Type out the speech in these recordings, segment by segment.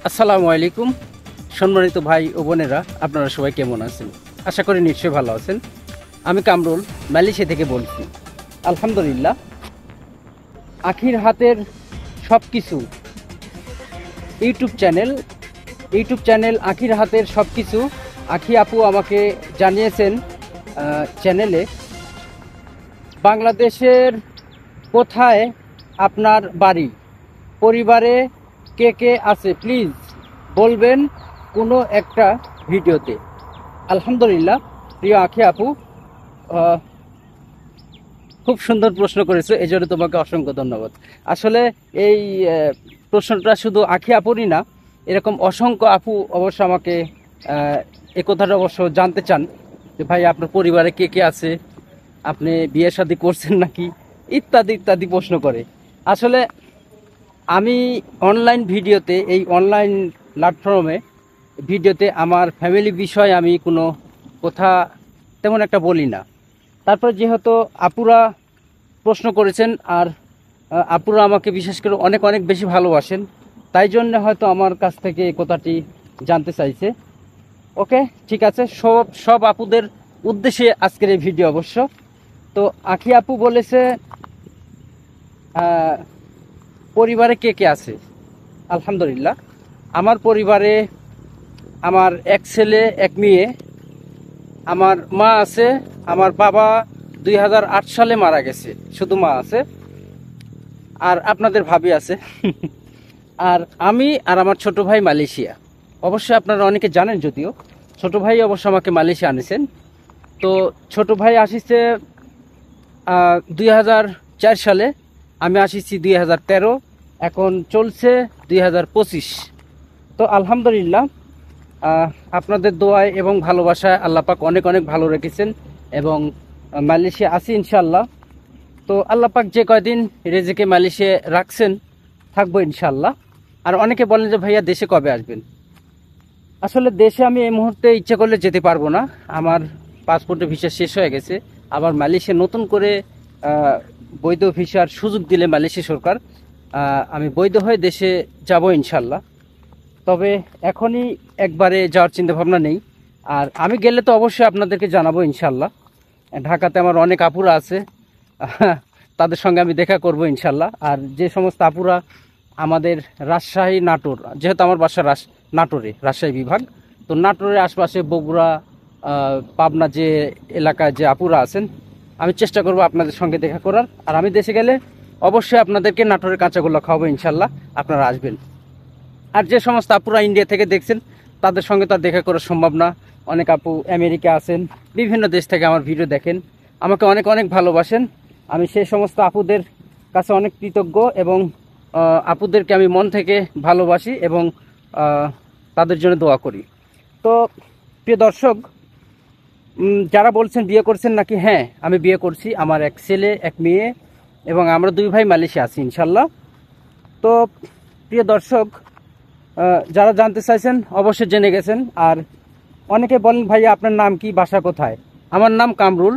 আসসালামু আলাইকুম সম্মানিত ভাই ও বোনেরা, আপনারা সবাই কেমন আছেন? আশা করি নিশ্চয়ই ভালো আছেন। আমি কামরুল মালয়েশিয়া থেকে বলছি। আলহামদুলিল্লাহ, আখির হাতের সব কিছু ইউটিউব চ্যানেল আখির হাতের সব কিছু। আখি আপু আমাকে জানিয়েছেন চ্যানেলে, বাংলাদেশের কোথায় আপনার বাড়ি, পরিবারে কে কে আছে প্লিজ বলবেন কোনো একটা ভিডিওতে। আলহামদুলিল্লাহ প্রিয় আখি আপু, খুব সুন্দর প্রশ্ন করেছো, এই জন্য তোমাকে অসংখ্য ধন্যবাদ। আসলে এই প্রশ্নটা শুধু আখি আপুরই না, এরকম অসংখ্য আপু অবশ্য আমাকে এই কথাটা অবশ্য জানতে চান যে ভাই আপনার পরিবারে কে কে আছে, আপনি বিয়ে শাদী করছেন নাকি, ইত্যাদি ইত্যাদি প্রশ্ন করে। আসলে আমি অনলাইন ভিডিওতে, এই অনলাইন প্ল্যাটফর্মে ভিডিওতে আমার ফ্যামিলি বিষয় আমি কোনো কথা তেমন একটা বলি না। তারপর যেহেতু আপুরা প্রশ্ন করেছেন, আর আপুরা আমাকে বিশেষ করে অনেক অনেক বেশি ভালোবাসেন, তাই জন্য হয়তো আমার কাছ থেকে এই কথাটি জানতে চাইছে। ওকে, ঠিক আছে, সব আপুদের উদ্দেশ্যে আজকের এই ভিডিও অবশ্য। তো আখি আপু বলেছে পরিবারে কে কে আছে। আলহামদুলিল্লাহ, আমার পরিবারে আমার এক ছেলে এক মেয়ে, আমার মা আছে, আমার বাবা 2008 সালে মারা গেছে, শুধু মা আছে, আর আপনাদের ভাবি আছে আর আমি আর আমার ছোট ভাই মালয়েশিয়া। অবশ্যই আপনারা অনেকে জানেন, যদিও ছোট ভাই অবশ্য আমাকে মালয়েশিয়া আনেছেন। তো ছোট ভাই আসিছে 2004 সালে, আমি আসিছি 2013, এখন চলছে 2025। তো আলহামদুলিল্লাহ, আপনাদের দোয়ায় এবং ভালোবাসায় আল্লাহ পাক অনেক অনেক ভালো রেখেছেন এবং মালয়েশিয়া আছি ইনশাল্লাহ। তো আল্লাহ পাক যে কয়দিন রেজেকে মালয়েশিয়া রাখছেন থাকবো ইনশাল্লাহ। আর অনেকে বলেন যে ভাইয়া দেশে কবে আসবেন? আসলে দেশে আমি এই মুহূর্তে ইচ্ছে করলে যেতে পারবো না, আমার পাসপোর্টের ভিসা শেষ হয়ে গেছে। আবার মালয়েশিয়া নতুন করে বৈধ ভিসার সুযোগ দিলে মালয়েশিয়া সরকার, আমি বৈধ হয়ে দেশে যাব ইনশাল্লাহ। তবে এখনই একবারে যাওয়ার চিন্তা ভাবনা নেই। আর আমি গেলে তো অবশ্যই আপনাদেরকে জানাবো ইনশাল্লাহ। ঢাকাতে আমার অনেক আপুরা আছে, তাদের সঙ্গে আমি দেখা করব ইনশাল্লাহ। আর যে সমস্ত আপুরা আমাদের রাজশাহী, নাটোর, যেহেতু আমার বাসা নাটোরে, রাজশাহী বিভাগ, তো নাটোরের আশপাশে বগুড়া, পাবনা যে এলাকায় যে আপুরা আছেন, আমি চেষ্টা করব আপনাদের সঙ্গে দেখা করার। আর আমি দেশে গেলে অবশ্যই আপনাদেরকে নাটোরের কাঁচাগোল্লা খাওয়াবো ইনশাল্লাহ, আপনারা আসবেন। আর যে সমস্ত আপুরা ইন্ডিয়া থেকে দেখছেন, তাদের সঙ্গে তো আর দেখা করা সম্ভব না। অনেক আপু আমেরিকা আছেন, বিভিন্ন দেশ থেকে আমার ভিডিও দেখেন, আমাকে অনেক অনেক ভালোবাসেন। আমি সেই সমস্ত আপুদের কাছে অনেক কৃতজ্ঞ এবং আপুদেরকে আমি মন থেকে ভালোবাসি এবং তাদের জন্য দোয়া করি। তো প্রিয় দর্শক, যারা বলছেন বিয়ে করছেন নাকি, হ্যাঁ আমি বিয়ে করছি, আমার এক ছেলে এক মেয়ে এবং আমরা দুই ভাই মালয়েশিয়া আছি ইনশাল্লাহ। তো প্রিয় দর্শক, যারা জানতে চাইছেন অবশ্যই জেনে গেছেন। আর অনেকে বলেন ভাইয়া আপনার নাম কি, বাসা কোথায়? আমার নাম কামরুল,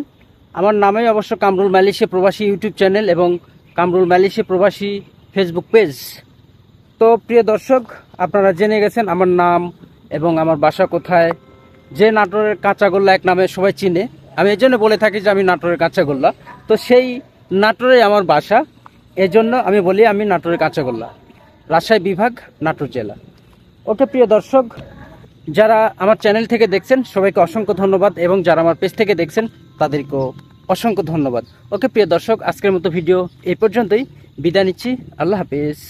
আমার নামেই অবশ্য কামরুল মালয়েশিয়া প্রবাসী ইউটিউব চ্যানেল এবং কামরুল মালয়েশিয়া প্রবাসী ফেসবুক পেজ। তো প্রিয় দর্শক, আপনারা জেনে গেছেন আমার নাম এবং আমার বাসা কোথায়। যে নাটোরের কাঁচাগোল্লা এক নামে সবাই চিনে, আমি এই জন্য বলে থাকি যে আমি নাটোরের কাঁচাগোল্লা, তো সেই নাটোরে আমার বাসা, এজন্য আমি বলি আমি নাটোরের কাঁচাগোল্লা, রাজশাহী বিভাগ, নাটোর জেলা। ওকে প্রিয় দর্শক, যারা আমার চ্যানেল থেকে দেখছেন সবাইকে অসংখ্য ধন্যবাদ এবং যারা আমার পেজ থেকে দেখছেন তাদেরকেও অসংখ্য ধন্যবাদ। ওকে প্রিয় দর্শক, আজকের মতো ভিডিও এই পর্যন্তই, বিদায় নিচ্ছি। আল্লাহ হাফেজ।